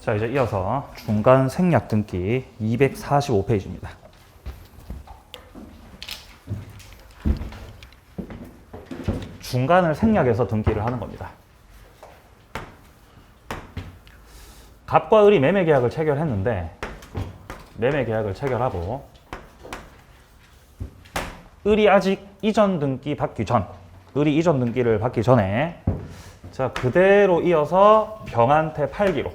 자, 이제 이어서 중간 생략 등기 245페이지입니다. 중간을 생략해서 등기를 하는 겁니다. 갑과 을이 매매 계약을 체결했는데 매매 계약을 체결하고 을이 아직 이전 등기 받기 전, 을이 이전 등기를 받기 전에 자, 그대로 이어서 병한테 팔기로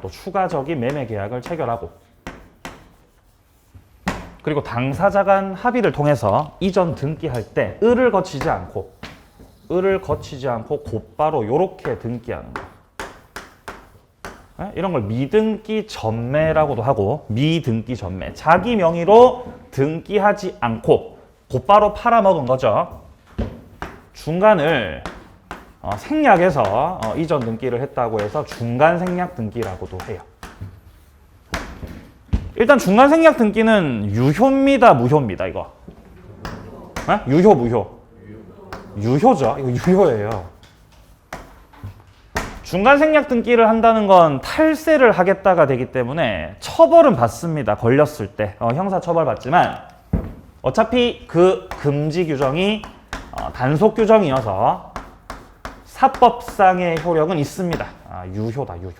또 추가적인 매매 계약을 체결하고 그리고 당사자 간 합의를 통해서 이전 등기할 때 을을 거치지 않고 곧바로 요렇게 등기하는 거. 이런 걸 미등기 전매라고도 하고 미등기 전매. 자기 명의로 등기하지 않고 곧바로 팔아먹은 거죠. 중간을 생략해서 이전 등기를 했다고 해서 중간 생략 등기라고도 해요. 일단 중간 생략 등기는 유효입니다, 무효입니다, 이거? 유효, 무효? 유효죠. 이거 유효예요. 중간 생략 등기를 한다는 건 탈세를 하겠다가 되기 때문에 처벌은 받습니다. 걸렸을 때. 형사 처벌 받지만 어차피 그 금지 규정이 단속 규정이어서 사법상의 효력은 있습니다. 유효다, 유효.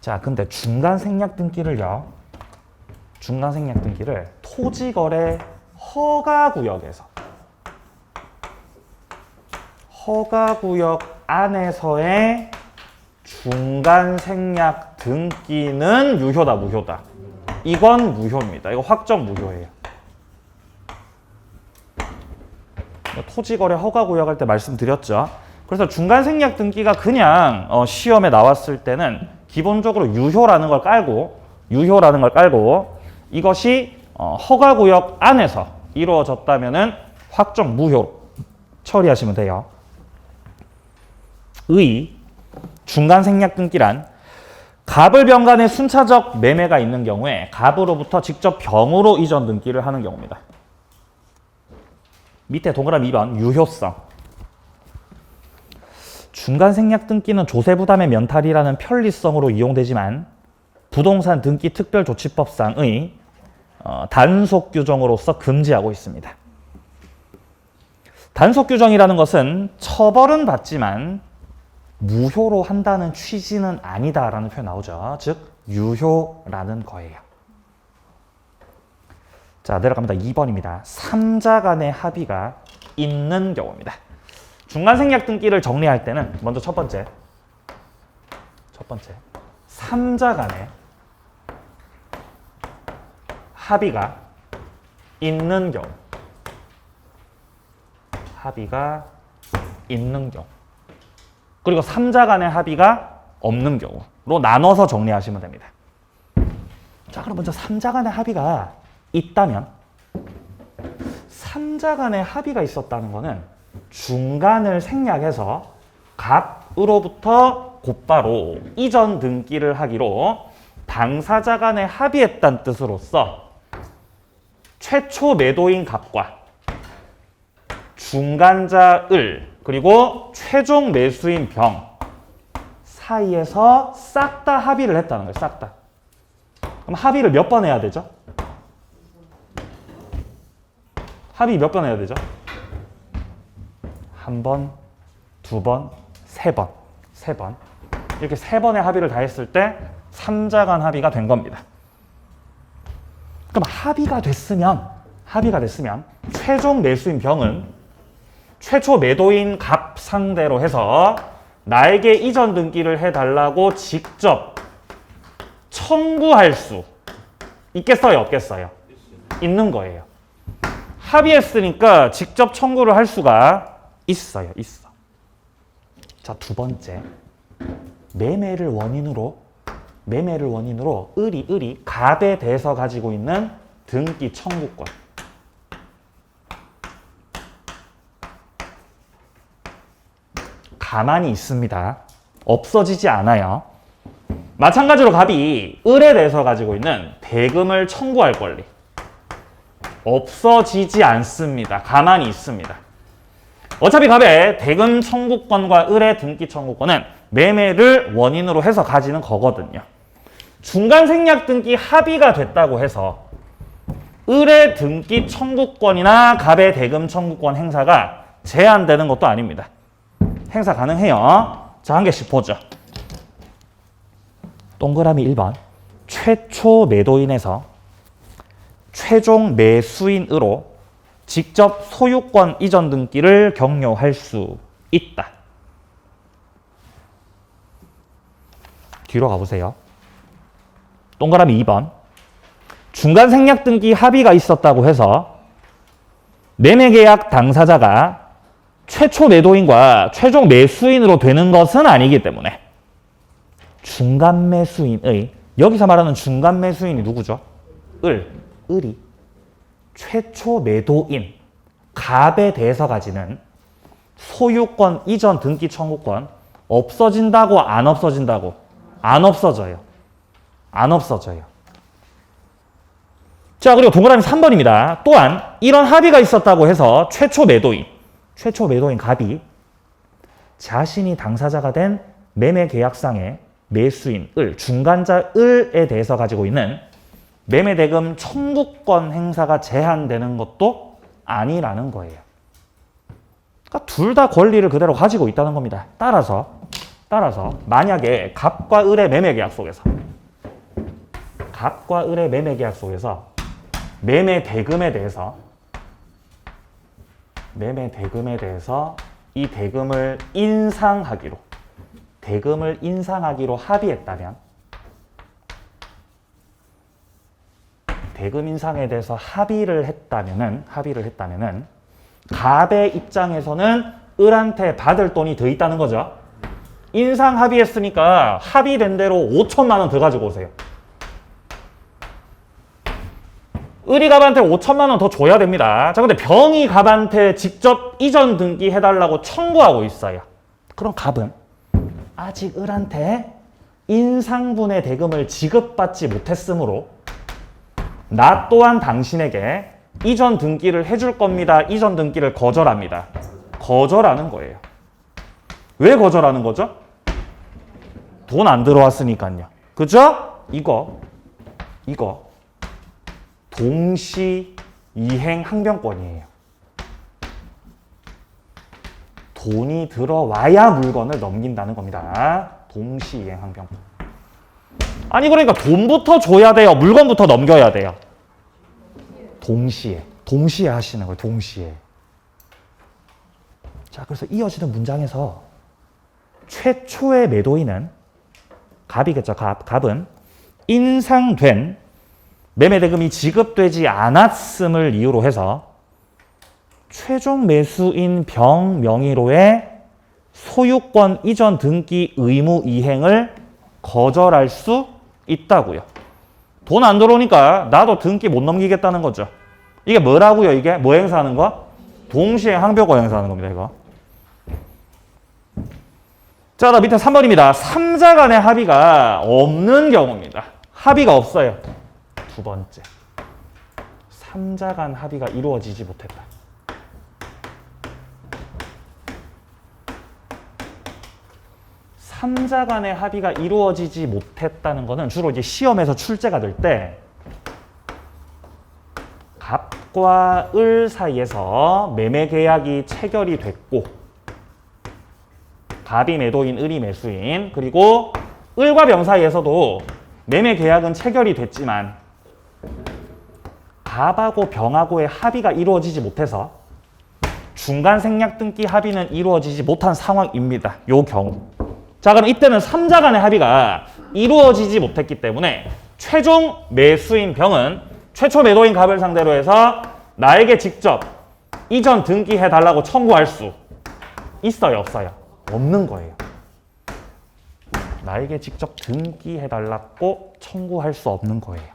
자, 근데 중간 생략 등기를요. 토지거래 허가구역에서 허가구역 안에서의 중간 생략 등기는 유효다, 무효다? 이건 무효입니다. 이거 확정 무효예요. 토지거래 허가구역 할 때 말씀드렸죠. 그래서 중간 생략 등기가 그냥 시험에 나왔을 때는 기본적으로 유효라는 걸 깔고 이것이 허가구역 안에서 이루어졌다면은 확정 무효 처리하시면 돼요. 중간 생략 등기란 갑을 병 간의 순차적 매매가 있는 경우에 갑으로부터 직접 병으로 이전 등기를 하는 경우입니다. 밑에 동그라미 2번 유효성. 중간 생략 등기는 조세 부담의 면탈이라는 편리성으로 이용되지만 부동산 등기 특별조치법상의 단속 규정으로서 금지하고 있습니다. 단속 규정이라는 것은 처벌은 받지만 무효로 한다는 취지는 아니다라는 표현 나오죠. 즉 유효라는 거예요. 자, 내려갑니다. 2번입니다. 3자 간의 합의가 있는 경우입니다. 중간 생략 등기를 정리할 때는 먼저 첫 번째 3자 간의 합의가 있는 경우 그리고 3자 간의 합의가 없는 경우로 나눠서 정리하시면 됩니다. 자, 그럼 먼저 3자 간의 합의가 있다면 3자 간의 합의가 있었다는 것은 중간을 생략해서 갑으로부터 곧바로 이전 등기를 하기로 당사자 간에 합의했다는 뜻으로서 최초 매도인 갑과 중간자 을 그리고 최종 매수인 병 사이에서 싹 다 합의를 했다는 거예요. 싹 다. 그럼 합의를 몇 번 해야 되죠? 합의 몇 번 해야 되죠? 한 번, 두 번, 세 번. 이렇게 세 번의 합의를 다 했을 때 3자 간 합의가 된 겁니다. 그럼 합의가 됐으면 최종 매수인 병은 최초 매도인 갑 상대로 해서 나에게 이전 등기를 해달라고 직접 청구할 수 있겠어요, 없겠어요? 있는 거예요. 합의했으니까 직접 청구를 할 수가 있어요. 자, 두 번째. 매매를 원인으로 을이 갑에 대해서 가지고 있는 등기 청구권. 가만히 있습니다. 없어지지 않아요. 마찬가지로 갑이 을에 대해서 가지고 있는 대금을 청구할 권리. 없어지지 않습니다. 가만히 있습니다. 어차피 갑의 대금 청구권과 을의 등기 청구권은 매매를 원인으로 해서 가지는 거거든요. 중간 생략 등기 합의가 됐다고 해서 을의 등기 청구권이나 갑의 대금 청구권 행사가 제한되는 것도 아닙니다. 행사 가능해요. 자, 한 개씩 보죠. 동그라미 1번. 최초 매도인에서 최종 매수인으로 직접 소유권 이전 등기를 격려할 수 있다. 뒤로 가보세요. 동그라미 2번. 중간 생략 등기 합의가 있었다고 해서 매매계약 당사자가 최초 매도인과 최종 매수인으로 되는 것은 아니기 때문에 중간 매수인의, 여기서 말하는 중간 매수인이 누구죠? 을이 최초 매도인 갑에 대해서 가지는 소유권 이전 등기 청구권 없어진다고 안 없어진다고? 안 없어져요. 안 없어져요. 자, 그리고 동그라미 3번입니다. 또한 이런 합의가 있었다고 해서 최초 매도인 갑이 자신이 당사자가 된 매매 계약상의 매수인 중간자 을에 대해서 가지고 있는 매매 대금 청구권 행사가 제한되는 것도 아니라는 거예요. 그러니까 둘 다 권리를 그대로 가지고 있다는 겁니다. 따라서 만약에 갑과 을의 매매 계약 속에서 매매 대금에 대해서 이 대금을 인상하기로 합의했다면, 대금 인상에 대해서 합의를 했다면은 갑의 입장에서는 을한테 받을 돈이 더 있다는 거죠. 인상 합의했으니까 합의된 대로 5천만 원 더 가지고 오세요. 을이 갑한테 5천만 원 더 줘야 됩니다. 자, 근데 병이 갑한테 직접 이전 등기 해달라고 청구하고 있어요. 그럼 갑은 아직 을한테 인상분의 대금을 지급받지 못했으므로 나 또한 당신에게 이전 등기를 해줄 겁니다. 이전 등기를 거절합니다. 거절하는 거예요. 왜 거절하는 거죠? 돈 안 들어왔으니까요. 그죠? 이거 동시 이행 항변권이에요. 돈이 들어와야 물건을 넘긴다는 겁니다. 동시 이행 항변권. 아니, 그러니까 돈부터 줘야 돼요? 물건부터 넘겨야 돼요? 동시에 하시는 거예요. 동시에. 자, 그래서 이어지는 문장에서 최초의 매도인은 갑이겠죠. 갑은 인상된 매매대금이 지급되지 않았음을 이유로 해서 최종 매수인 병 명의로의 소유권 이전 등기 의무 이행을 거절할 수 있다고요. 돈 안 들어오니까 나도 등기 못 넘기겠다는 거죠. 이게 뭐라고요? 이게 뭐 행사하는 거? 동시에 항변권 행사하는 겁니다. 이거. 자, 나 밑에 3번입니다. 3자 간의 합의가 없는 경우입니다. 합의가 없어요. 두 번째. 3자 간 합의가 이루어지지 못했다. 삼자 간의 합의가 이루어지지 못했다는 것은 주로 이제 시험에서 출제가 될 때 갑과 을 사이에서 매매 계약이 체결이 됐고 갑이 매도인, 을이 매수인, 그리고 을과 병 사이에서도 매매 계약은 체결이 됐지만 갑하고 병하고의 합의가 이루어지지 못해서 중간 생략 등기 합의는 이루어지지 못한 상황입니다. 요 경우. 자, 그럼 이때는 3자 간의 합의가 이루어지지 못했기 때문에 최종 매수인 병은 최초 매도인 갑을 상대로 해서 나에게 직접 이전 등기해달라고 청구할 수 있어요? 없어요? 없는 거예요. 나에게 직접 등기해달라고 청구할 수 없는 거예요.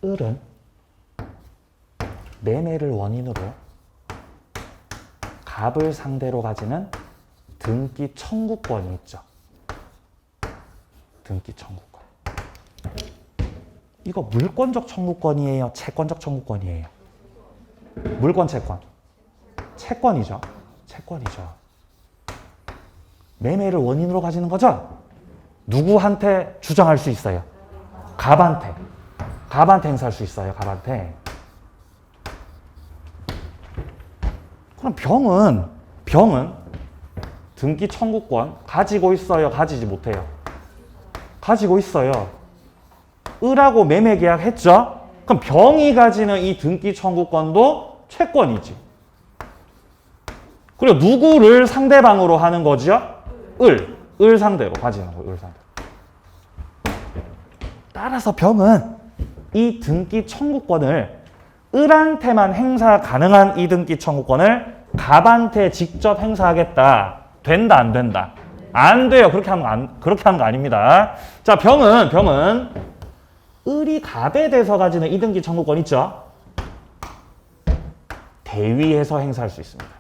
을은 매매를 원인으로 갑을 상대로 가지는 등기 청구권이 있죠. 등기 청구권. 이거 물권적 청구권이에요? 채권적 청구권이에요? 물권, 채권? 채권이죠. 채권이죠. 매매를 원인으로 가지는 거죠. 누구한테 주장할 수 있어요? 갑한테. 갑한테 행사할 수 있어요. 갑한테. 그럼 병은 등기 청구권 가지고 있어요? 가지지 못해요? 가지고 있어요. 을하고 매매 계약했죠? 그럼 병이 가지는 이 등기 청구권도 채권이지. 그리고 누구를 상대방으로 하는 거죠? 을 상대로 가지는 거예요. 을 상대로. 따라서 병은 이 등기 청구권을 을한테만 행사 가능한 이 등기 청구권을 갑한테 직접 행사하겠다. 된다, 안 된다? 안 돼요. 그렇게 하는 거 아닙니다. 자, 병은 을이 갑에 대해서 가지는 이 등기 청구권 있죠? 대위해서 행사할 수 있습니다.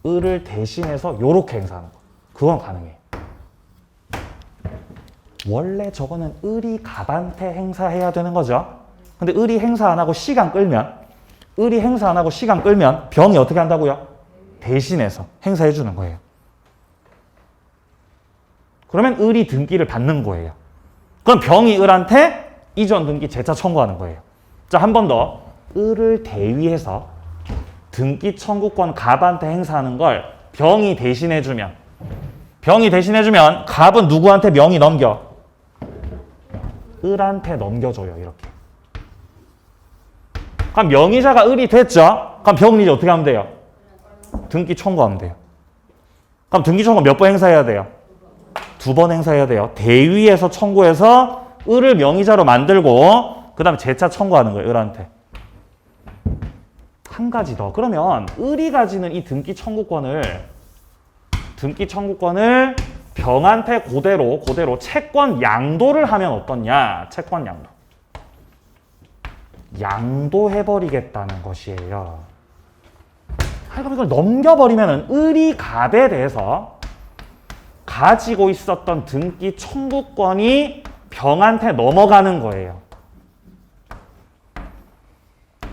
을을 대신해서 요렇게 행사하는 거. 그건 가능해요. 원래 저거는 을이 갑한테 행사해야 되는 거죠. 근데 을이 행사 안 하고 시간 끌면 병이 어떻게 한다고요? 대신해서 행사해 주는 거예요. 그러면 을이 등기를 받는 거예요. 그럼 병이 을한테 이전 등기 재차 청구하는 거예요. 자, 한 번 더. 을을 대위해서 등기 청구권 갑한테 행사하는 걸 병이 대신해주면 갑은 누구한테 명의 넘겨? 을한테 넘겨줘요. 이렇게. 그럼 명의자가 을이 됐죠? 그럼 병은 이제 어떻게 하면 돼요? 등기 청구하면 돼요. 그럼 등기 청구 몇 번 행사해야 돼요? 2번 행사해야 돼요. 대위에서 청구해서 을을 명의자로 만들고 그 다음에 재차 청구하는 거예요. 을한테. 한 가지 더. 그러면 을이 가지는 이 등기 청구권을 병한테 그대로 채권 양도를 하면 어떻냐? 채권 양도. 양도해버리겠다는 것이에요. 그럼 이걸 넘겨버리면 을이 갑에 대해서 가지고 있었던 등기 청구권이 병한테 넘어가는 거예요.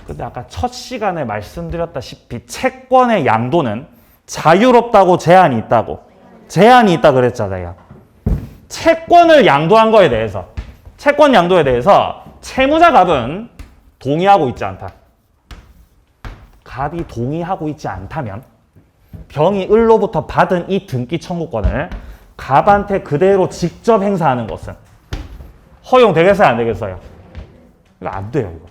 근데 아까 첫 시간에 말씀드렸다시피 채권의 양도는 자유롭다고 제한이 있다고. 제한이 있다 그랬잖아요. 채권을 양도한 거에 대해서, 채권 양도에 대해서 채무자 갑은 동의하고 있지 않다. 갑이 동의하고 있지 않다면 병이 을로부터 받은 이 등기 청구권을 갑한테 그대로 직접 행사하는 것은 허용되겠어요? 안 되겠어요? 이거 안 돼요. 이거.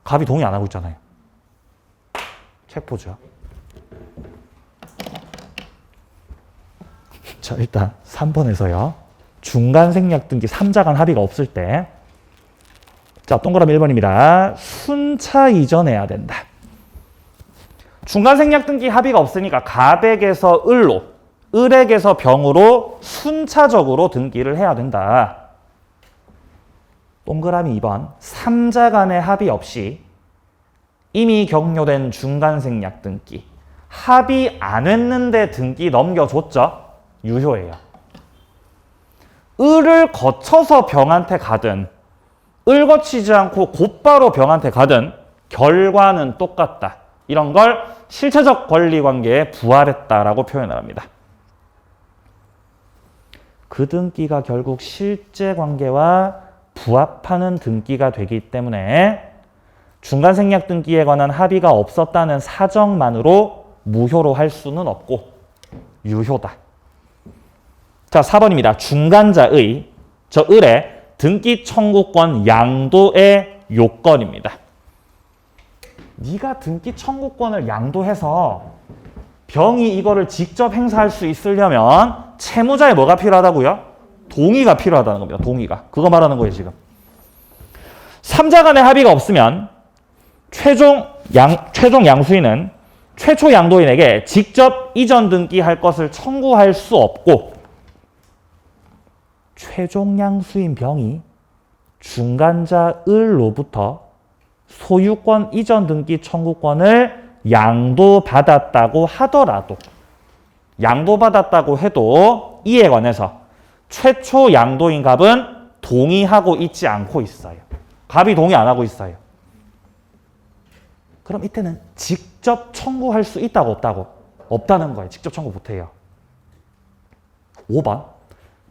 갑이 동의 안 하고 있잖아요. 책 보죠. 자, 일단 3번에서요. 중간생략 등기 3자 간 합의가 없을 때, 자, 동그라미 1번입니다. 순차 이전해야 된다. 중간생략 등기 합의가 없으니까 갑에게서 을로, 을에게서 병으로 순차적으로 등기를 해야 된다. 동그라미 2번. 3자 간의 합의 없이 이미 격려된 중간생략 등기. 합의 안 했는데 등기 넘겨줬죠? 유효예요. 을을 거쳐서 병한테 가든 을 거치지 않고 곧바로 병한테 가든 결과는 똑같다. 이런 걸 실체적 권리관계에 부합했다라고 표현을 합니다. 그 등기가 결국 실제관계와 부합하는 등기가 되기 때문에 중간생략 등기에 관한 합의가 없었다는 사정만으로 무효로 할 수는 없고 유효다. 자, 4번입니다. 중간자의, 저 을의 등기 청구권 양도의 요건입니다. 네가 등기 청구권을 양도해서 병이 이거를 직접 행사할 수 있으려면 채무자의 뭐가 필요하다고요? 동의가 필요하다는 겁니다. 동의가. 그거 말하는 거예요, 지금. 3자 간의 합의가 없으면 최종 양수인은 최초 양도인에게 직접 이전 등기할 것을 청구할 수 없고 최종 양수인 병이 중간자 을로부터 소유권 이전 등기 청구권을 양도받았다고 하더라도, 양도받았다고 해도 이에 관해서 최초 양도인 갑은 동의하고 있지 않고 있어요. 갑이 동의 안 하고 있어요. 그럼 이때는 직접 청구할 수 있다고 없다고? 없다는 거예요. 직접 청구 못해요. 5번.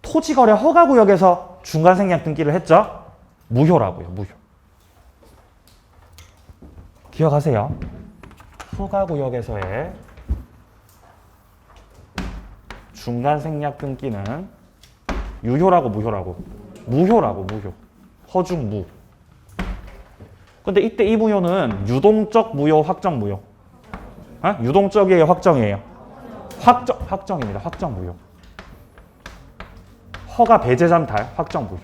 토지거래 허가구역에서 중간생략 등기를 했죠? 무효라고요. 무효. 기억하세요. 허가구역에서의 중간생략 등기는 유효라고 무효라고? 무효라고 무효. 허중무. 근데 이때 이 무효는 유동적 무효, 확정 무효. 어? 유동적이에요, 확정이에요? 확정입니다. 확정 무효. 허가 배제 잠탈, 확정 무효.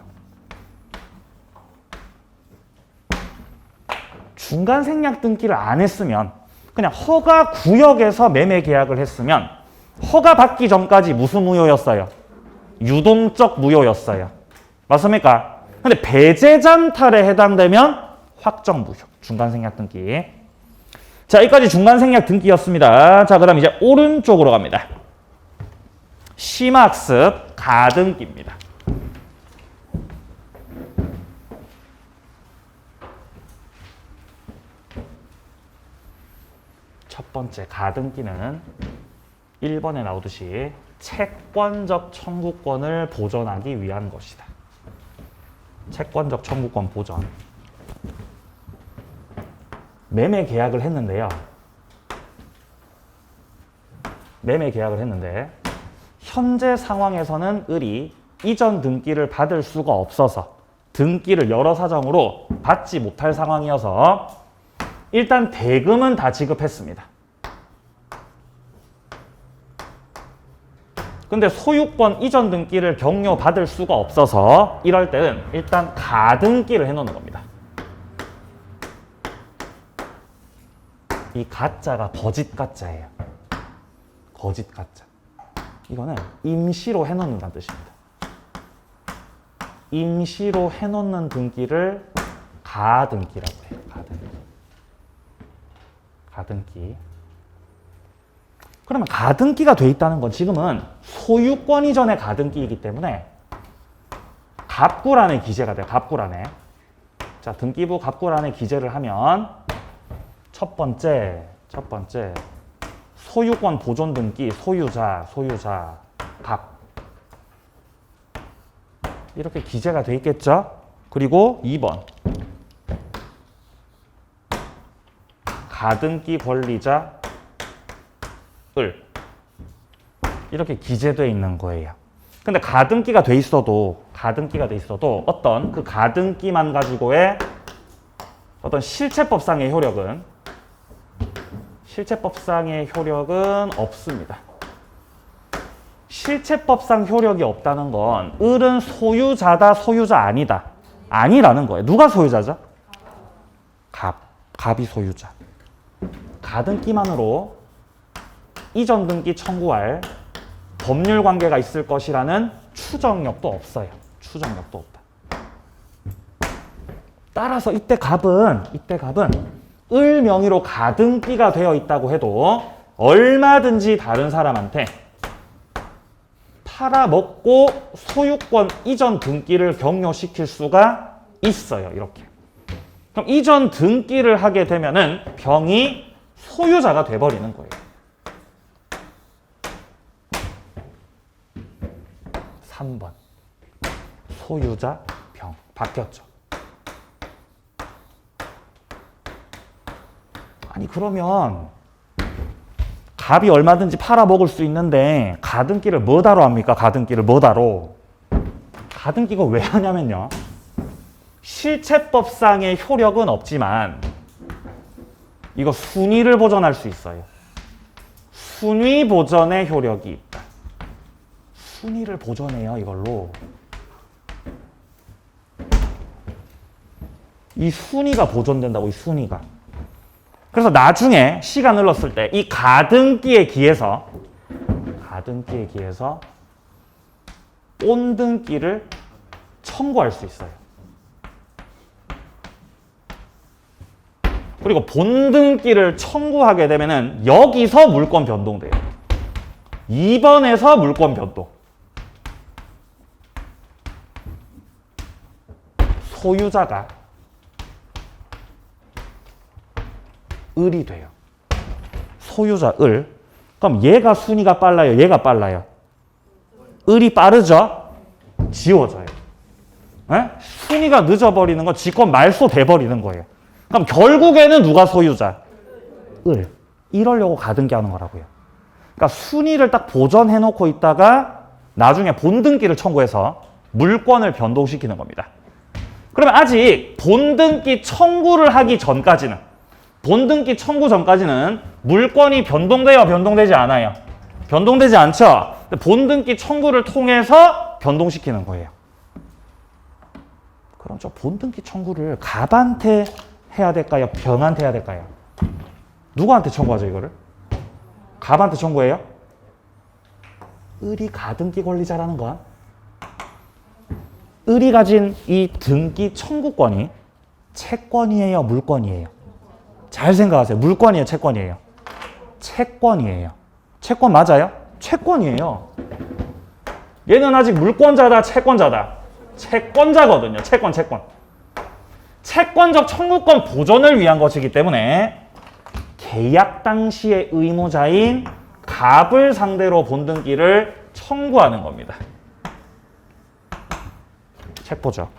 중간 생략 등기를 안 했으면 그냥 허가 구역에서 매매 계약을 했으면 허가 받기 전까지 무슨 무효였어요? 유동적 무효였어요. 맞습니까? 근데 배제 잠탈에 해당되면 확정 무효. 중간 생략 등기. 자, 여기까지 중간 생략 등기였습니다. 자, 그럼 이제 오른쪽으로 갑니다. 심학습 가등기입니다. 첫 번째 가등기는 1번에 나오듯이 채권적 청구권을 보전하기 위한 것이다. 채권적 청구권 보전. 매매 계약을 했는데요. 매매 계약을 했는데 현재 상황에서는 을이 이전 등기를 받을 수가 없어서 등기를 여러 사정으로 받지 못할 상황이어서 일단 대금은 다 지급했습니다. 근데 소유권 이전 등기를 경료 받을 수가 없어서 이럴 때는 일단 가등기를 해놓는 겁니다. 이 가짜가 거짓 가짜예요. 거짓 가짜. 이거는 임시로 해놓는다는 뜻입니다. 임시로 해놓는 등기를 가등기라고 해요. 가등기. 가등기. 그러면 가등기가 돼 있다는 건 지금은 소유권 이전의 가등기이기 때문에 갑구란에 기재가 돼요. 갑구란에. 자, 등기부 갑구란에 기재를 하면 첫 번째 소유권 보존 등기 소유자 갑 이렇게 기재가 돼 있겠죠? 그리고 2번 가등기 권리자 을 이렇게 기재되어 있는 거예요. 근데 가등기가 돼 있어도 어떤 그 가등기만 가지고의 어떤 실체법상의 효력은 없습니다. 실체법상 효력이 없다는 건 을은 소유자다, 소유자 아니다. 아니라는 거예요. 누가 소유자죠? 갑이 소유자. 가등기만으로 이전 등기 청구할 법률 관계가 있을 것이라는 추정력도 없어요. 추정력도 없다. 따라서 이때 갑은 을 명의로 가등기가 되어 있다고 해도 얼마든지 다른 사람한테 팔아먹고 소유권 이전 등기를 경료시킬 수가 있어요. 이렇게. 그럼 이전 등기를 하게 되면은 병이 소유자가 돼버리는 거예요. 3번. 소유자 병. 바뀌었죠. 아니 그러면 갑이 얼마든지 팔아먹을 수 있는데 가등기를 뭐다로 합니까? 가등기를 뭐다로? 가등기가 왜 하냐면요. 실체법상의 효력은 없지만 이거 순위를 보전할 수 있어요. 순위 보전의 효력이 있다. 순위를 보전해요, 이걸로. 이 순위가 보존된다고, 이 순위가. 그래서 나중에 시간 흘렀을 때 이 가등기에 기해서 온등기를 청구할 수 있어요. 그리고 본등기를 청구하게 되면은 여기서 물권 변동돼요. 2번에서 물권 변동. 을이 돼요. 소유자 을. 그럼 얘가 순위가 빨라요? 얘가 빨라요? 을이 빠르죠? 지워져요. 에? 순위가 늦어버리는 건 지권 말소 돼버리는 거예요. 그럼 결국에는 누가 소유자? 을. 이러려고 가등기 하는 거라고요. 그러니까 순위를 딱 보전해놓고 있다가 나중에 본등기를 청구해서 물권을 변동시키는 겁니다. 그러면 아직 본등기 청구를 하기 전까지는, 본등기 청구 전까지는 물권이 변동돼요? 변동되지 않아요? 변동되지 않죠? 본등기 청구를 통해서 변동시키는 거예요. 그럼 저 본등기 청구를 갑한테 해야 될까요? 병한테 해야 될까요? 누구한테 청구하죠, 이거를? 갑한테 청구해요? 을이 가등기 권리자라는 건 을이 가진 이 등기 청구권이 채권이에요, 물권이에요? 잘 생각하세요. 물권이에요, 채권이에요? 채권이에요. 채권 맞아요? 채권이에요. 얘는 아직 물권자다, 채권자다? 채권자거든요. 채권. 채권적 청구권 보존을 위한 것이기 때문에 계약 당시의 의무자인 갑을 상대로 본등기를 청구하는 겁니다. 책 보죠.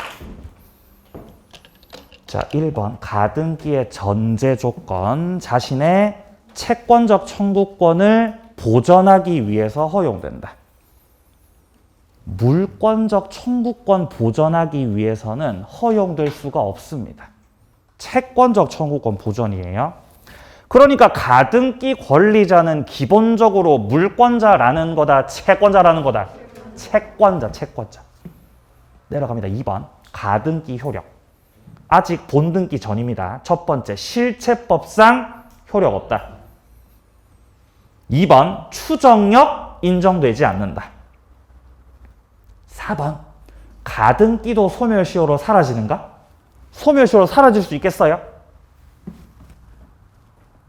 자, 1번 가등기의 전제 조건, 자신의 채권적 청구권을 보전하기 위해서 허용된다. 물권적 청구권 보전하기 위해서는 허용될 수가 없습니다. 채권적 청구권 보전이에요. 그러니까 가등기 권리자는 기본적으로 물권자라는 거다, 채권자라는 거다? 채권자. 내려갑니다. 2번 가등기 효력. 아직 본등기 전입니다. 첫 번째, 실체법상 효력 없다. 2번 추정력 인정되지 않는다. 4번 가등기도 소멸시효로 사라지는가? 소멸시효로 사라질 수 있겠어요?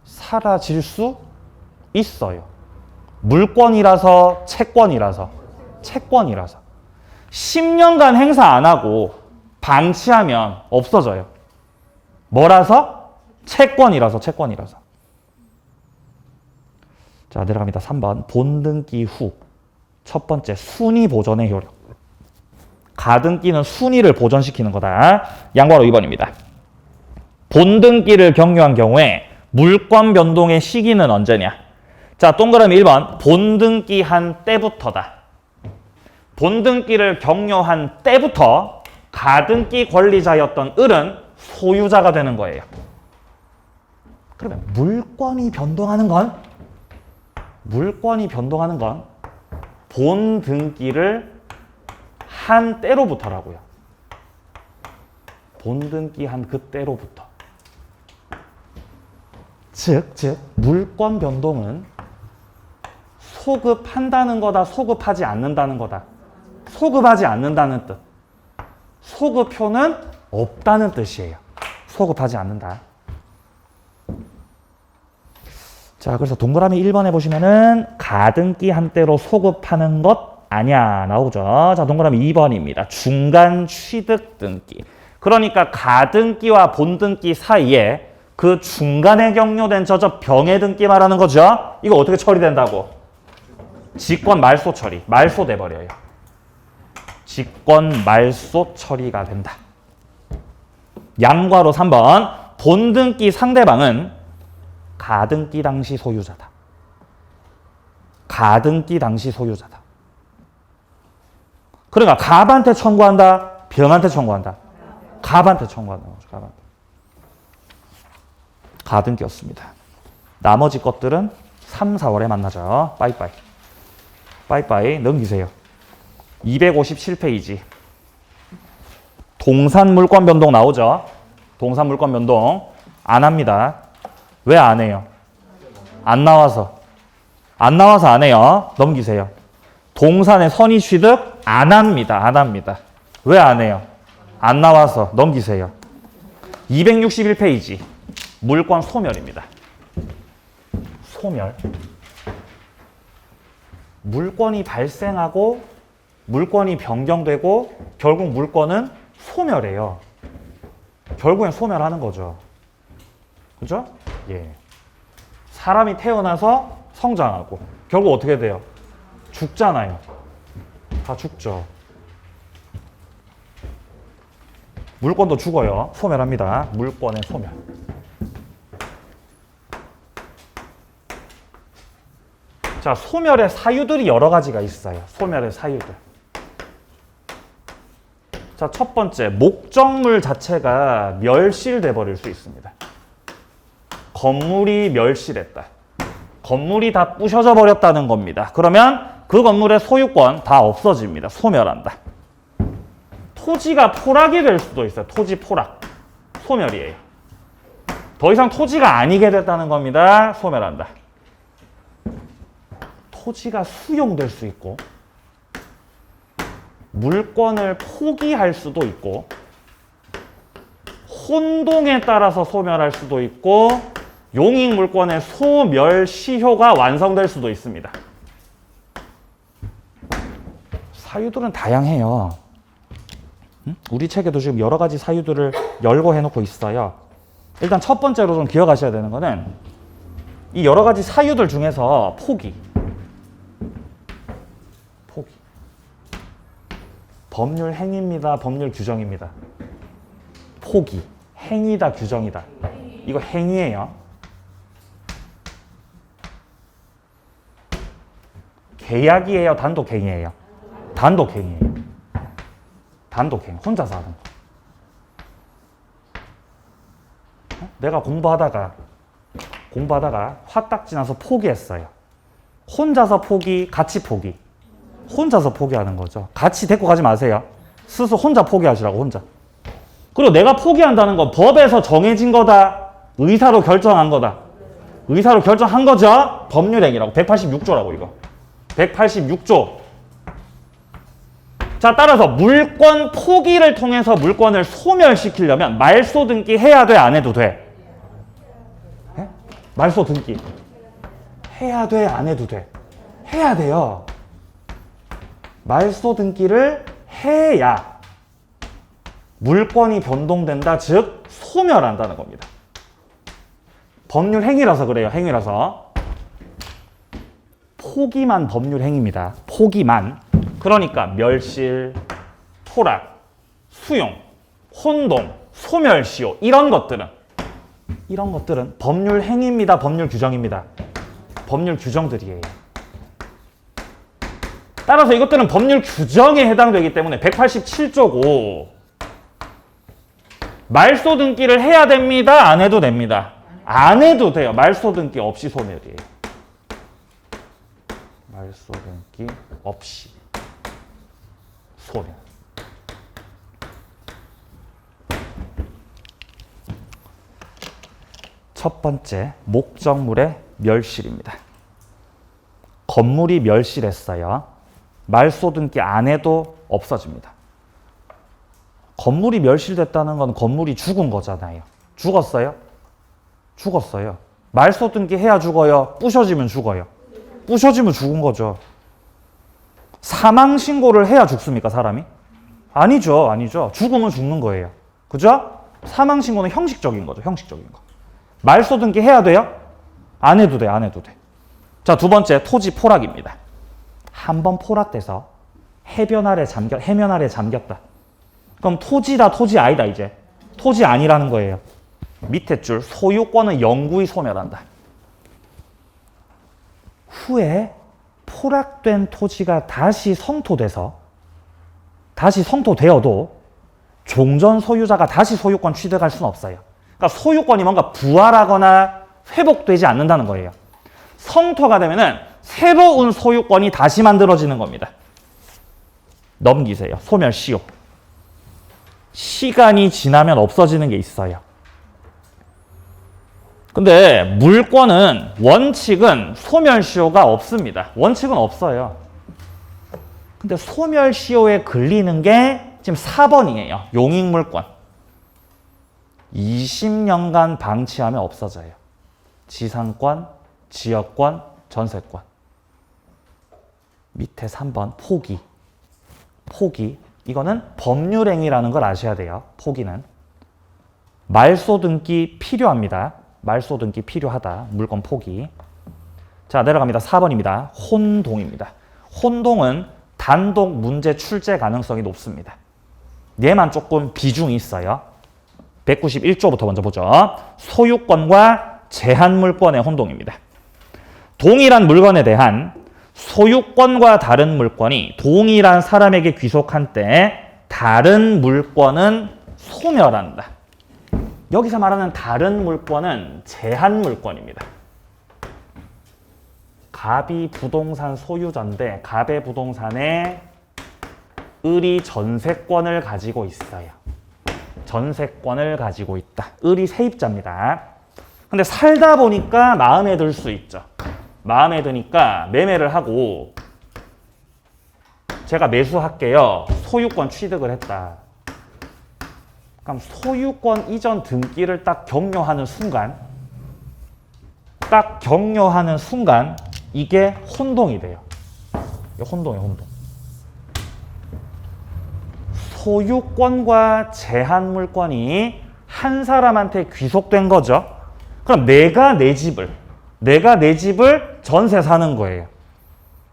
사라질 수 있어요. 물권이라서 채권이라서 10년간 행사 안 하고 방치하면 없어져요. 뭐라서? 채권이라서. 자, 내려갑니다. 3번 본등기 후 첫 번째, 순위 보존의 효력. 가등기는 순위를 보존시키는 거다. 양괄호 2번입니다. 본등기를 경유한 경우에 물권 변동의 시기는 언제냐? 자, 동그라미 1번 본등기 한 때부터다. 본등기를 경유한 때부터 가등기 권리자였던 을은 소유자가 되는 거예요. 그러면 물권이 변동하는 건 본등기를 한 때로부터라고요. 본등기 한 그때로부터. 즉 물권 변동은 소급한다는 거다, 소급하지 않는다는 거다? 소급하지 않는다는 뜻. 소급효는 없다는 뜻이에요. 소급하지 않는다. 자, 그래서 동그라미 1번에 보시면은 가등기 한때로 소급하는 것 아니야 나오죠. 자, 동그라미 2번입니다. 중간 취득 등기. 그러니까 가등기와 본등기 사이에 그 중간에 경료된 저 병의 등기 말하는 거죠. 이거 어떻게 처리된다고? 직권 말소 처리. 말소 돼버려요. 직권 말소 처리가 된다. 양괄호 3번 본등기 상대방은 가등기 당시 소유자다. 그러니까 갑한테 청구한다, 병한테 청구한다? 갑한테 청구한다. 가등기였습니다. 나머지 것들은 3, 4월에 만나죠. 빠이빠이. 넘기세요. 257페이지. 동산 물권 변동 나오죠. 동산 물권 변동 안 합니다. 왜 안 해요? 안 나와서 안 해요. 넘기세요. 동산의 선의 취득 안 합니다. 왜 안 해요? 안 나와서. 넘기세요. 261페이지. 물권 소멸입니다. 소멸. 물권이 발생하고 물권이 변경되고 결국 물권은 소멸해요. 결국엔 소멸하는 거죠. 그죠? 예. 사람이 태어나서 성장하고 결국 어떻게 돼요? 죽잖아요. 다 죽죠. 물권도 죽어요. 소멸합니다. 물권의 소멸. 자, 소멸의 사유들이 여러 가지가 있어요. 소멸의 사유들. 자, 첫 번째, 목적물 자체가 멸실돼 버릴 수 있습니다. 건물이 멸실했다. 건물이 다 부셔져 버렸다는 겁니다. 그러면 그 건물의 소유권 다 없어집니다. 소멸한다. 토지가 포락이 될 수도 있어요. 토지 포락. 소멸이에요. 더 이상 토지가 아니게 됐다는 겁니다. 소멸한다. 토지가 수용될 수 있고 물권을 포기할 수도 있고 혼동에 따라서 소멸할 수도 있고 용익 물권의 소멸시효가 완성될 수도 있습니다. 사유들은 다양해요. 우리 책에도 지금 여러 가지 사유들을 열고 해놓고 있어요. 일단 첫 번째로 좀 기억하셔야 되는 거는 이 여러 가지 사유들 중에서 포기. 법률 행위입니다. 법률 규정입니다. 포기. 행위다, 규정이다. 이거 행위예요. 계약이에요, 단독행위예요? 단독행위예요. 단독행위. 혼자서 하는 거. 내가 공부하다가 화딱 지나서 포기했어요. 혼자서 포기, 같이 포기. 혼자서 포기하는 거죠. 같이 데리고 가지 마세요. 스스로 혼자 포기하시라고, 혼자. 그리고 내가 포기한다는 건 법에서 정해진 거다. 의사로 결정한 거다. 의사로 결정한 거죠. 법률행위라고. 186조라고 이거. 186조. 자, 따라서 물권 포기를 통해서 물권을 소멸시키려면 말소 등기 해야 돼, 안 해도 돼? 네? 말소 등기. 해야 돼, 안 해도 돼? 해야 돼요. 말소 등기를 해야 물권이 변동된다, 즉 소멸한다는 겁니다. 법률 행위라서 그래요. 행위라서. 포기만 법률 행위입니다. 포기만. 그러니까 멸실, 토락, 수용, 혼동, 소멸시효 이런 것들은 법률 행위입니다. 법률 규정입니다. 법률 규정들이에요. 따라서 이것들은 법률 규정에 해당되기 때문에 187조고 말소 등기를 해야 됩니다? 안 해도 됩니다? 안 해도 돼요. 말소 등기 없이 소멸이에요. 말소 등기 없이 소멸. 첫 번째, 목적물의 멸실입니다. 건물이 멸실했어요. 말소 등기 안 해도 없어집니다. 건물이 멸실됐다는 건 건물이 죽은 거잖아요. 죽었어요? 죽었어요. 말소 등기 해야 죽어요? 부셔지면 죽어요? 부셔지면 죽은 거죠. 사망 신고를 해야 죽습니까, 사람이? 아니죠, 아니죠. 죽으면 죽는 거예요. 그죠? 사망 신고는 형식적인 거죠, 형식적인 거. 말소 등기 해야 돼요? 안 해도 돼, 안 해도 돼. 자, 두 번째, 토지 포락입니다. 한번 포락돼서 해면 아래 잠겼다. 그럼 토지다, 토지 아니다, 이제. 토지 아니라는 거예요. 밑에 줄, 소유권은 영구히 소멸한다. 후에 포락된 토지가 다시 성토되어도 종전 소유자가 다시 소유권 취득할 수는 없어요. 그러니까 소유권이 뭔가 부활하거나 회복되지 않는다는 거예요. 성토가 되면은 새로운 소유권이 다시 만들어지는 겁니다. 넘기세요. 소멸시효. 시간이 지나면 없어지는 게 있어요. 근데 물권은 원칙은 소멸시효가 없습니다. 원칙은 없어요. 근데 소멸시효에 걸리는 게 지금 4번이에요. 용익물권. 20년간 방치하면 없어져요. 지상권, 지역권, 전세권. 밑에 3번 포기. 포기. 이거는 법률행위라는 걸 아셔야 돼요. 포기는. 말소 등기 필요합니다. 말소 등기 필요하다. 물권 포기. 자, 내려갑니다. 4번입니다. 혼동입니다. 혼동은 단독 문제 출제 가능성이 높습니다. 얘만 조금 비중이 있어요. 191조부터 먼저 보죠. 소유권과 제한물권의 혼동입니다. 동일한 물건에 대한 소유권과 다른 물권이 동일한 사람에게 귀속한 때 다른 물권은 소멸한다. 여기서 말하는 다른 물권은 제한물권입니다. 갑이 부동산 소유자인데 갑의 부동산에 을이 전세권을 가지고 있어요. 전세권을 가지고 있다. 을이 세입자입니다. 근데 살다 보니까 마음에 들 수 있죠. 마음에 드니까 매매를 하고 제가 매수할게요. 소유권 취득을 했다. 그럼 소유권 이전 등기를 딱 격려하는 순간 이게 혼동이 돼요. 이게 혼동이에요, 혼동. 소유권과 제한물권이 한 사람한테 귀속된 거죠. 그럼 내가 내 집을 전세 사는 거예요.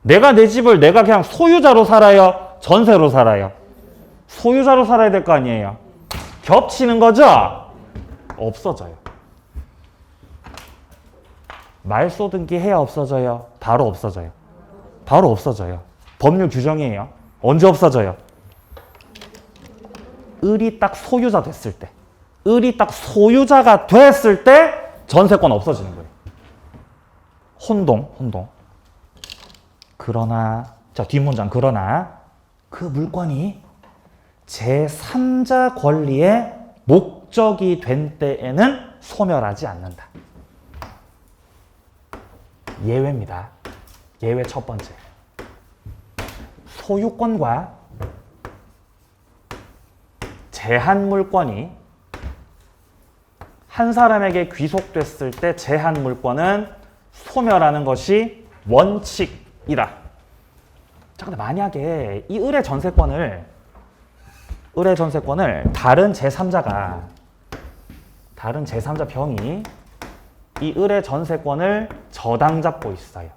내가 내 집을 내가 그냥 소유자로 살아요? 전세로 살아요? 소유자로 살아야 될 거 아니에요? 겹치는 거죠? 없어져요. 말소 등기 해야 없어져요? 바로 없어져요. 바로 없어져요. 법률 규정이에요. 언제 없어져요? 을이 딱 소유자 됐을 때. 을이 딱 소유자가 됐을 때 전세권 없어지는 거예요. 혼동. 그러나, 자, 뒷문장. 그러나 그 물건이 제3자 권리의 목적이 된 때에는 소멸하지 않는다. 예외입니다. 예외 첫 번째. 소유권과 제한물권이 한 사람에게 귀속됐을 때 제한물권은 소멸하는 것이 원칙이다. 자, 근데 만약에 이 을의 전세권을 다른 제3자 병이 이 을의 전세권을 저당 잡고 있어요.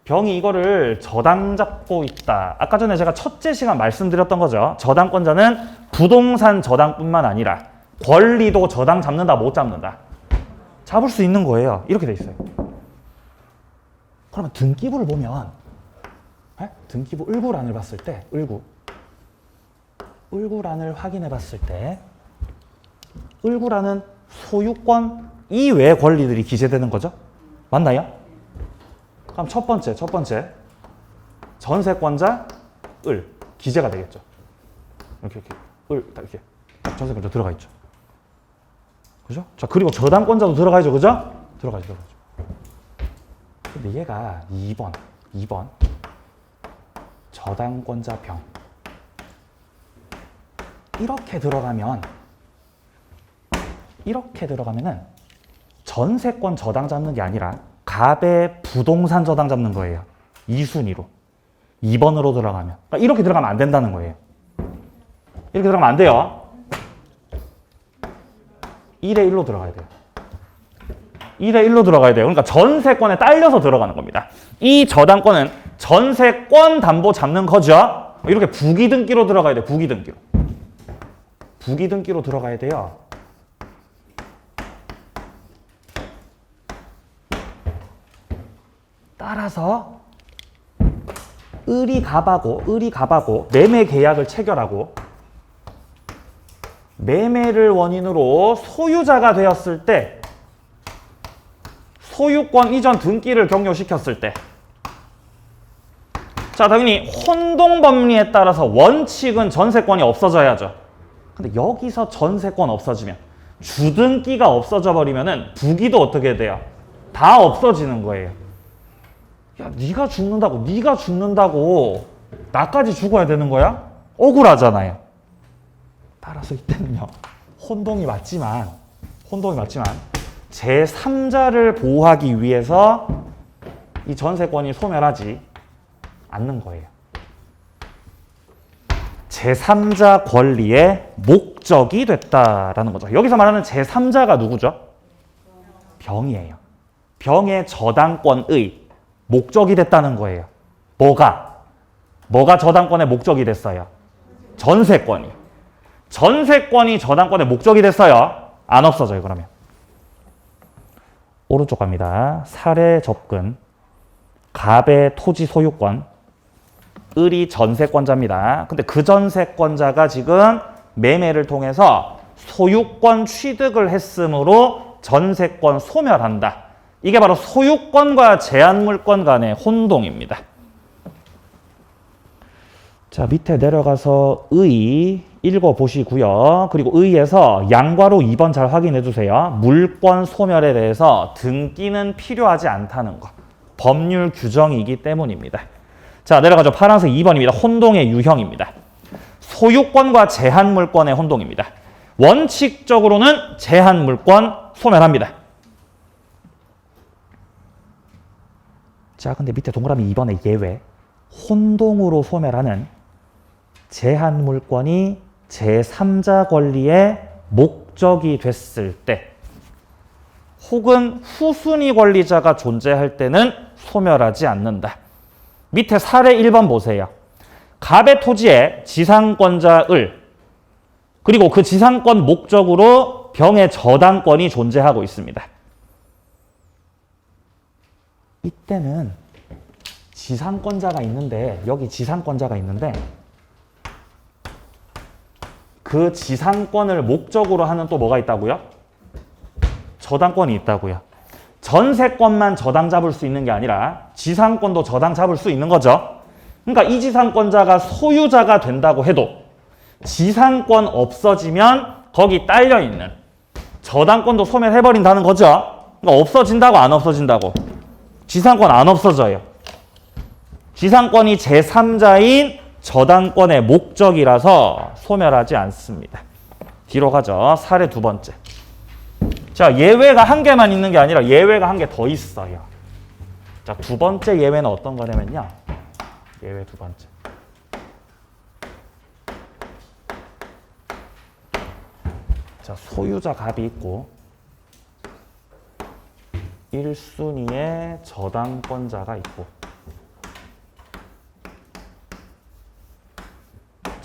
병이 이거를 저당 잡고 있다. 아까 전에 제가 첫째 시간 말씀드렸던 거죠. 저당권자는 부동산 저당뿐만 아니라 권리도 저당 잡는다, 못 잡는다. 잡을 수 있는 거예요. 이렇게 돼 있어요. 그러면 등기부를 보면 등기부 을구란을 봤을 때 을구란을 확인해 봤을 때 을구란은 소유권 이외의 권리들이 기재되는 거죠? 맞나요? 그럼 첫 번째 전세권자 을 기재가 되겠죠. 이렇게 이렇게 전세권자 들어가 있죠. 그죠? 자, 그리고 저당권자도 들어가야죠. 그죠? 들어가죠. 근데 얘가 2번 저당권자 병 이렇게 들어가면은 전세권 저당 잡는 게 아니라 갑의 부동산 저당 잡는 거예요. 2순위로. 2번으로 들어가면. 그러니까 이렇게 들어가면 안 된다는 거예요. 이렇게 들어가면 안 돼요. 1에 1로 들어가야 돼요. 1에 1로 들어가야 돼요. 그러니까 전세권에 딸려서 들어가는 겁니다. 이 저당권은 전세권 담보 잡는 거죠. 이렇게 부기등기로 들어가야 돼요. 부기등기로 들어가야 돼요. 따라서 을이 갑하고 매매 계약을 체결하고 매매를 원인으로 소유자가 되었을 때 소유권 이전 등기를 격려시켰을 때 자, 당연히 혼동법리에 따라서 원칙은 전세권이 없어져야죠. 근데 여기서 전세권 없어지면 주등기가 없어져 버리면은 부기도 어떻게 돼요? 다 없어지는 거예요. 야, 네가 죽는다고 나까지 죽어야 되는 거야? 억울하잖아요. 따라서 이때는요. 혼동이 맞지만 제3자를 보호하기 위해서 이 전세권이 소멸하지 않는 거예요. 제3자 권리의 목적이 됐다라는 거죠. 여기서 말하는 제3자가 누구죠? 병이에요. 병의 저당권의 목적이 됐다는 거예요. 뭐가 저당권의 목적이 됐어요? 전세권이. 전세권이 저당권의 목적이 됐어요. 안 없어져요, 그러면. 오른쪽 갑니다. 사례 접근. 갑의 토지 소유권. 을이 전세권자입니다. 근데 그 전세권자가 지금 매매를 통해서 소유권 취득을 했으므로 전세권 소멸한다. 이게 바로 소유권과 제한물권 간의 혼동입니다. 자, 밑에 내려가서 의 읽어보시고요. 그리고 의에서 양괄호 2번 잘 확인해 주세요. 물권 소멸에 대해서 등기는 필요하지 않다는 거. 법률 규정이기 때문입니다. 자, 내려가죠. 파란색 2번입니다. 혼동의 유형입니다. 소유권과 제한물권의 혼동입니다. 원칙적으로는 제한물권 소멸합니다. 자, 근데 밑에 동그라미 2번의 예외. 혼동으로 소멸하는 제한물권이 제3자 권리의 목적이 됐을 때 혹은 후순위 권리자가 존재할 때는 소멸하지 않는다. 밑에 사례 1번 보세요. 갑의 토지에 지상권자 을 그리고 그 지상권 목적으로 병의 저당권이 존재하고 있습니다. 이때는 지상권자가 있는데 여기 지상권자가 있는데 그 지상권을 목적으로 하는 또 뭐가 있다고요? 저당권이 있다고요. 전세권만 저당 잡을 수 있는 게 아니라 지상권도 저당 잡을 수 있는 거죠. 그러니까 이 지상권자가 소유자가 된다고 해도 지상권 없어지면 거기 딸려있는 저당권도 소멸해버린다는 거죠. 그러니까 없어진다고 안 없어진다고? 지상권 안 없어져요. 지상권이 제3자인 저당권의 목적이라서 소멸하지 않습니다. 뒤로 가죠. 사례 두 번째. 자, 예외가 한 개만 있는 게 아니라 예외가 한 개 더 있어요. 자, 두 번째 예외는 어떤 거냐면요. 예외 두 번째. 자, 소유자 갑이 있고 1순위의 저당권자가 있고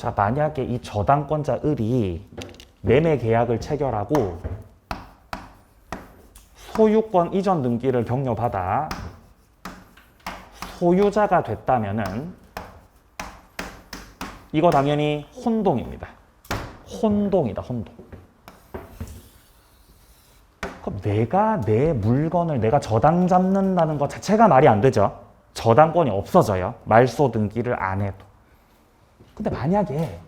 자, 만약에 이 저당권자 을이 매매 계약을 체결하고 소유권 이전 등기를 격려받아 소유자가 됐다면은 이거 당연히 혼동입니다. 혼동이다, 혼동. 그럼 내가 내 물건을 내가 저당 잡는다는 것 자체가 말이 안 되죠. 저당권이 없어져요. 말소 등기를 안 해도. 근데 만약에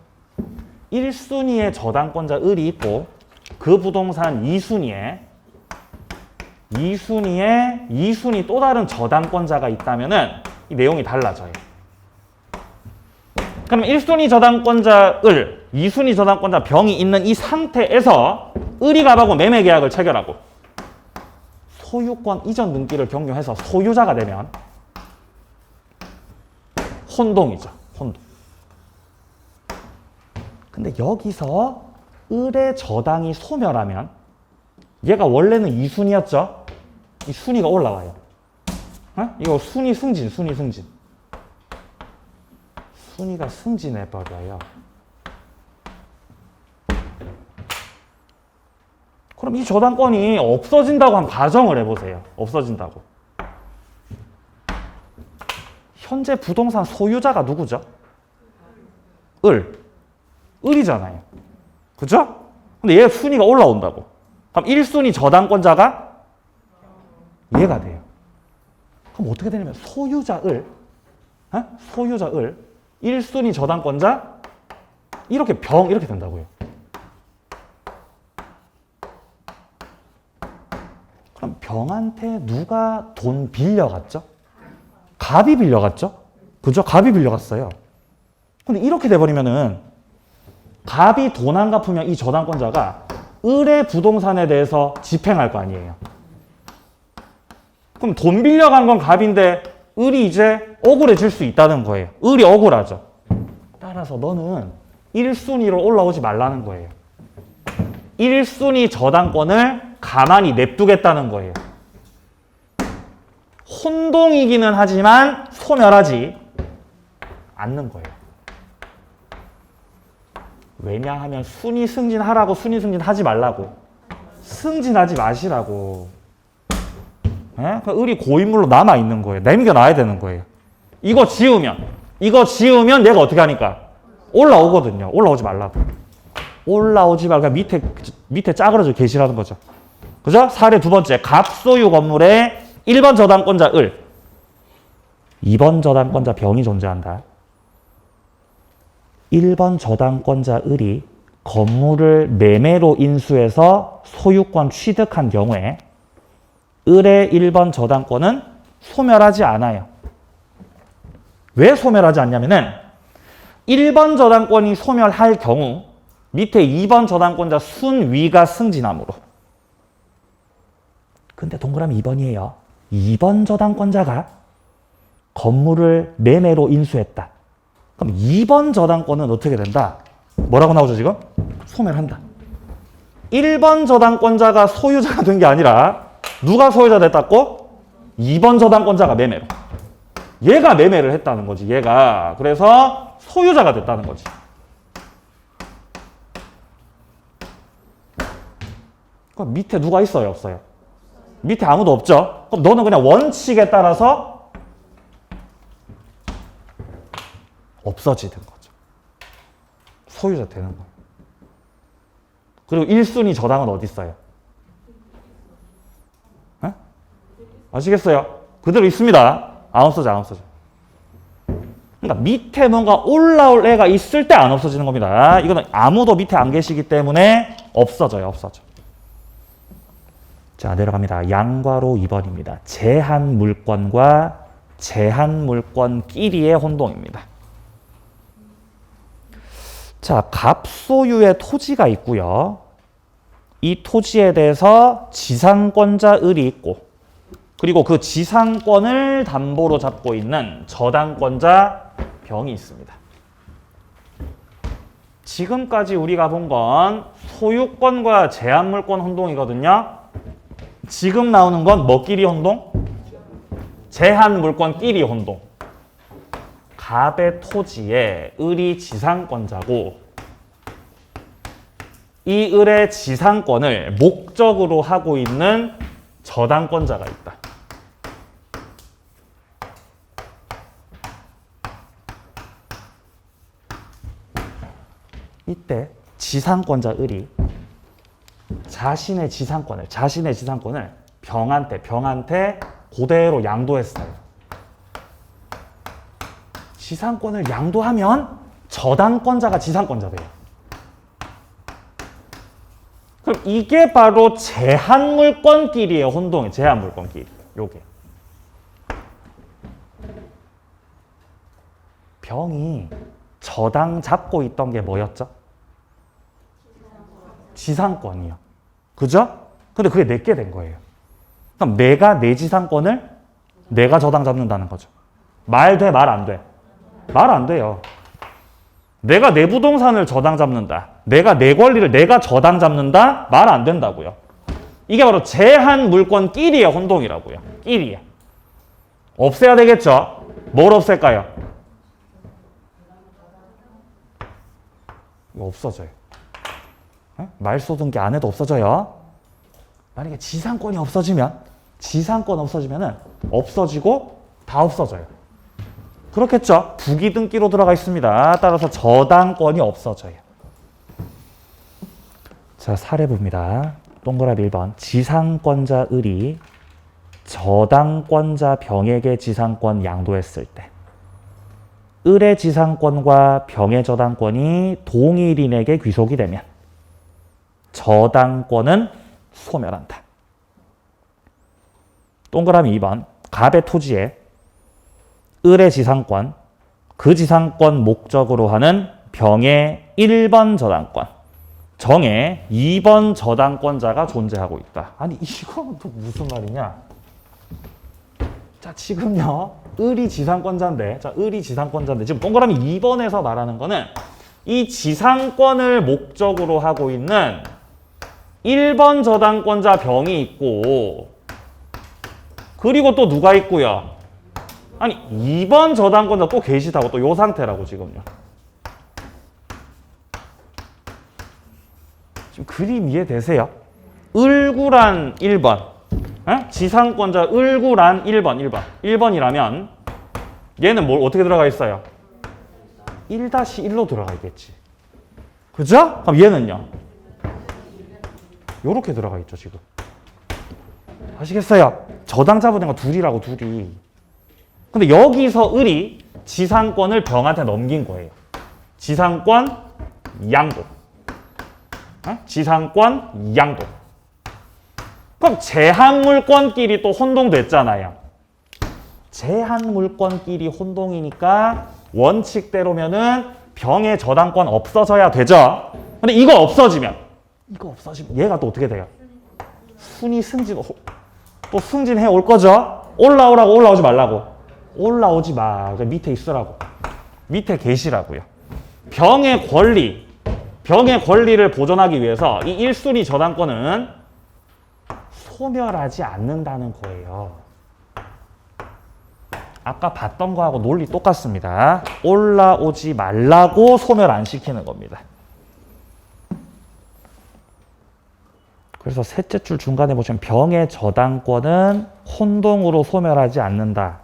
1순위의 저당권자 을이 있고 그 부동산 2순위에 2순위 또 다른 저당권자가 있다면은 이 내용이 달라져요. 그럼 1순위 저당권자 을, 2순위 저당권자 병이 있는 이 상태에서 을이 갑하고 매매 계약을 체결하고 소유권 이전 등기를 격려해서 소유자가 되면 혼동이죠. 혼동. 근데 여기서 을의 저당이 소멸하면 얘가 원래는 2순위였죠? 이 순위가 올라와요. 어? 이거 순위 승진, 순위 승진. 순위가 승진해버려요. 그럼 이 저당권이 없어진다고 한번 가정을 해보세요. 없어진다고. 현재 부동산 소유자가 누구죠? 을이잖아요. 그죠? 근데 얘 순위가 올라온다고. 그럼 1순위 저당권자가 얘가 돼요. 그럼 어떻게 되냐면 소유자 을, 소유자 을, 1순위 저당권자 이렇게 이렇게 된다고요. 그럼 병한테 누가 돈 빌려갔죠? 갑이 빌려갔죠? 그죠? 갑이 빌려갔어요. 근데 이렇게 돼버리면은 갑이 돈 안 갚으면 이 저당권자가 을의 부동산에 대해서 집행할 거 아니에요. 그럼 돈 빌려간 건 갑인데 을이 이제 억울해질 수 있다는 거예요. 을이 억울하죠. 따라서 너는 1순위로 올라오지 말라는 거예요. 1순위 저당권을 가만히 냅두겠다는 거예요. 혼동이기는 하지만 소멸하지 않는 거예요. 왜냐하면 순위 승진하라고 순위 승진하지 말라고. 승진하지 마시라고. 그러니까 을이 고인물로 남아있는 거예요. 남겨놔야 되는 거예요. 이거 지우면 얘가 어떻게 하니까? 올라오거든요. 올라오지 말라고. 올라오지 말고 밑에 짜그러져 계시라는 거죠. 그죠? 사례 두 번째. 갑소유 건물의 1번 저당권자 을, 2번 저당권자 병이 존재한다. 1번 저당권자 을이 건물을 매매로 인수해서 소유권 취득한 경우에 을의 1번 저당권은 소멸하지 않아요. 왜 소멸하지 않냐면은 1번 저당권이 소멸할 경우 밑에 2번 저당권자 순위가 승진함으로. 근데 동그라미 2번이에요. 2번 저당권자가 건물을 매매로 인수했다. 그럼 2번 저당권은 어떻게 된다? 뭐라고 나오죠 지금? 소멸한다. 1번 저당권자가 소유자가 된 게 아니라 누가 소유자 됐다고? 2번 저당권자가 매매로. 얘가 매매를 했다는 거지. 얘가. 그래서 소유자가 됐다는 거지. 그럼 밑에 누가 있어요? 없어요? 밑에 아무도 없죠? 그럼 너는 그냥 원칙에 따라서 없어지는 거죠. 소유자 되는 거예요. 그리고 1순위 저당은 어디 있어요? 에? 아시겠어요? 그대로 있습니다. 안 없어져. 그러니까 밑에 뭔가 올라올 애가 있을 때 안 없어지는 겁니다. 이거는 아무도 밑에 안 계시기 때문에 없어져요. 자, 내려갑니다. 양괄호 2번입니다. 제한 물권과 제한 물권끼리의 혼동입니다. 자, 갑소유의 토지가 있고요. 이 토지에 대해서 지상권자 을이 있고, 그리고 그 지상권을 담보로 잡고 있는 저당권자 병이 있습니다. 지금까지 우리가 본 건 소유권과 제한물권 혼동이거든요. 지금 나오는 건 뭐끼리 혼동? 제한물권끼리 혼동. 갑의 토지에 을이 지상권자고 이 을의 지상권을 목적으로 하고 있는 저당권자가 있다. 이때 지상권자 을이 자신의 지상권을 병한테 그대로 양도했어요. 지상권을 양도하면 저당권자가 지상권자 돼요. 그럼 이게 바로 제한물권끼리의 혼동이에요. 제한물권끼리. 요게. 병이 저당 잡고 있던 게 뭐였죠? 지상권이요. 그죠? 근데 그게 내게 된 거예요. 그럼 내가 내 지상권을 내가 저당 잡는다는 거죠. 말 돼? 말 안 돼? 말 안 돼요. 내가 내 부동산을 저당 잡는다. 내가 내 권리를 내가 저당 잡는다? 말 안 된다고요. 이게 바로 제한 물권끼리의 혼동이라고요. 끼리에. 없애야 되겠죠? 뭘 없앨까요? 이거 없어져요. 말 쏟은 게 안 해도 없어져요. 만약에 지상권 없어지면은 없어지고 다 없어져요. 그렇겠죠? 부기등기로 들어가 있습니다. 따라서 저당권이 없어져요. 자, 사례 봅니다. 동그라미 1번. 지상권자 을이 저당권자 병에게 지상권 양도했을 때 을의 지상권과 병의 저당권이 동일인에게 귀속이 되면 저당권은 소멸한다. 동그라미 2번. 갑의 토지에 을의 지상권, 그 지상권 목적으로 하는 병의 1번 저당권, 정의 2번 저당권자가 존재하고 있다. 아니 이건 또 무슨 말이냐? 자, 지금요. 을이 지상권자인데 지금 동그라미 2번에서 말하는 거는 이 지상권을 목적으로 하고 있는 1번 저당권자 병이 있고 그리고 또 누가 있고요? 아니 2번 저당권자 또 계시다고 또 요 상태라고 지금요. 지금 그림 이해되세요? 을구란 1번 지상권자 을구란 1번 1번이라면 얘는 뭘 어떻게 들어가 있어요? 1-1로 들어가 있겠지. 그죠? 그럼 얘는요? 요렇게 들어가 있죠 지금. 아시겠어요? 저당자분인 거 둘이라고 둘이. 근데 여기서 을이 지상권을 병한테 넘긴 거예요. 지상권 양도. 지상권 양도. 그럼 제한물권끼리 또 혼동됐잖아요. 제한물권끼리 혼동이니까 원칙대로면은 병의 저당권 없어져야 되죠. 근데 이거 없어지면 얘가 또 어떻게 돼요? 순위 승진 또 승진해 올 거죠? 올라오라고 올라오지 말라고? 올라오지 마. 밑에 있으라고. 밑에 계시라고요. 병의 권리를 보존하기 위해서 이 1순위 저당권은 소멸하지 않는다는 거예요. 아까 봤던 거하고 논리 똑같습니다. 올라오지 말라고 소멸 안 시키는 겁니다. 그래서 셋째 줄 중간에 보시면 병의 저당권은 혼동으로 소멸하지 않는다.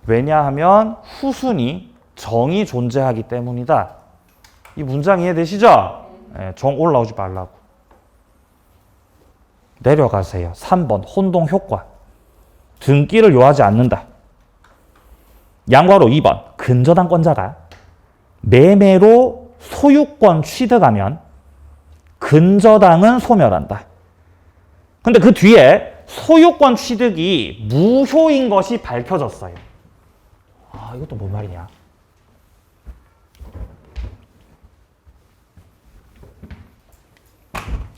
왜냐하면 후순위 정이 존재하기 때문이다. 이 문장 이해되시죠? 네, 정 올라오지 말라고. 내려가세요. 3번 혼동 효과. 등기를 요하지 않는다. 양괄호 2번 근저당권자가 매매로 소유권 취득하면 근저당은 소멸한다. 근데 그 뒤에 소유권 취득이 무효인 것이 밝혀졌어요. 아, 이것도 뭔 말이냐?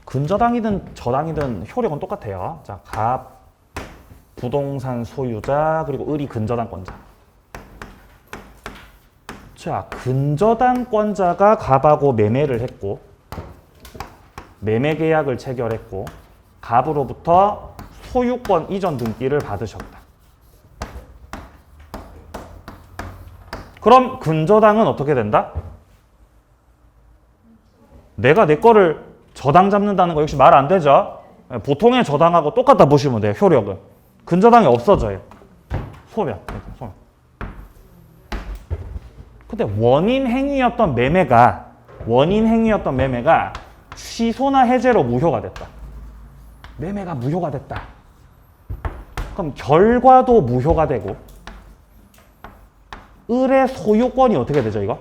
근저당이든 저당이든 효력은 똑같아요. 자, 갑, 부동산 소유자, 그리고 을이 근저당권자. 자, 근저당권자가 갑하고 매매를 했고, 매매 계약을 체결했고, 갑으로부터 소유권 이전 등기를 받으셨다. 그럼 근저당은 어떻게 된다? 내가 내 거를 저당 잡는다는 거 역시 말 안 되죠? 보통의 저당하고 똑같다 보시면 돼요, 효력은. 근저당이 없어져요. 소멸. 근데 원인 행위였던 매매가 취소나 해제로 무효가 됐다. 매매가 무효가 됐다. 그럼 결과도 무효가 되고 을의 소유권이 어떻게 되죠, 이거?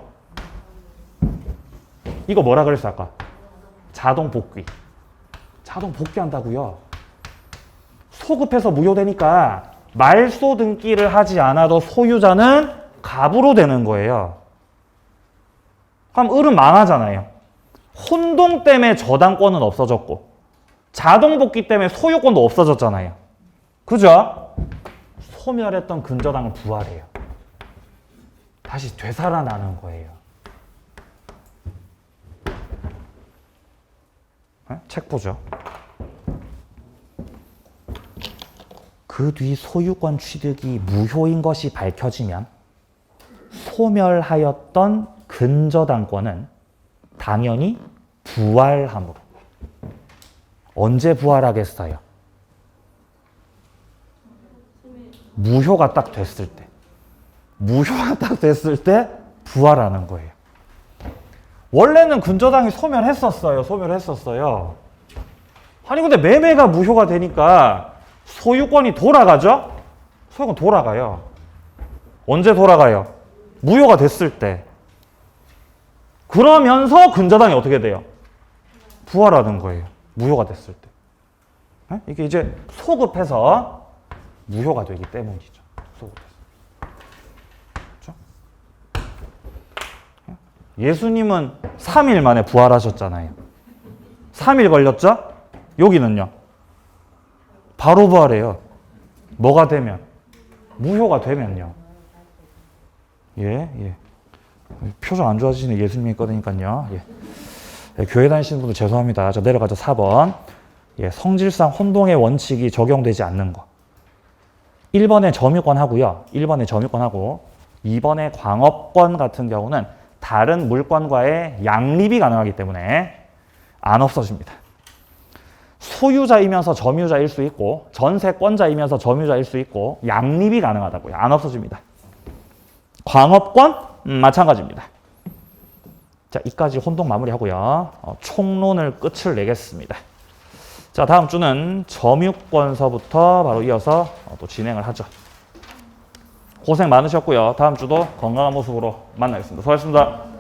이거 뭐라 그랬어, 아까? 자동 복귀. 자동 복귀한다고요. 소급해서 무효되니까 말소 등기를 하지 않아도 소유자는 갑으로 되는 거예요. 그럼 을은 망하잖아요. 혼동 때문에 저당권은 없어졌고 자동 복귀 때문에 소유권도 없어졌잖아요. 그죠? 소멸했던 근저당을 부활해요. 다시 되살아나는 거예요. 네? 책 보죠. 그 뒤 소유권 취득이 무효인 것이 밝혀지면 소멸하였던 근저당권은 당연히 부활함으로. 언제 부활하겠어요? 무효가 딱 됐을 때. 무효가 딱 됐을 때 부활하는 거예요. 원래는 근저당이 소멸했었어요. 아니 근데 매매가 무효가 되니까 소유권이 돌아가죠? 소유권 돌아가요. 언제 돌아가요? 무효가 됐을 때. 그러면서 근저당이 어떻게 돼요? 부활하는 거예요. 무효가 됐을 때. 네? 이게 이제 소급해서 무효가 되기 때문이죠. 소급해서. 그렇죠? 예수님은 3일 만에 부활하셨잖아요. 3일 걸렸죠? 여기는요. 바로 부활해요. 뭐가 되면? 무효가 되면요. 예. 표정 안 좋아지시는 예수님이 있거든요. 예. 예, 교회 다니시는 분들 죄송합니다. 저 내려가죠. 4번. 예, 성질상 혼동의 원칙이 적용되지 않는 거. 1번에 점유권 하고요. 1번에 점유권 하고 2번에 광업권 같은 경우는 다른 물권과의 양립이 가능하기 때문에 안 없어집니다. 소유자이면서 점유자일 수 있고 전세권자이면서 점유자일 수 있고 양립이 가능하다고요. 안 없어집니다. 광업권 마찬가지입니다. 자, 이까지 혼동 마무리하고요. 총론을 끝을 내겠습니다. 자, 다음 주는 점유권서부터 바로 이어서 또 진행을 하죠. 고생 많으셨고요. 다음 주도 건강한 모습으로 만나겠습니다. 수고하셨습니다.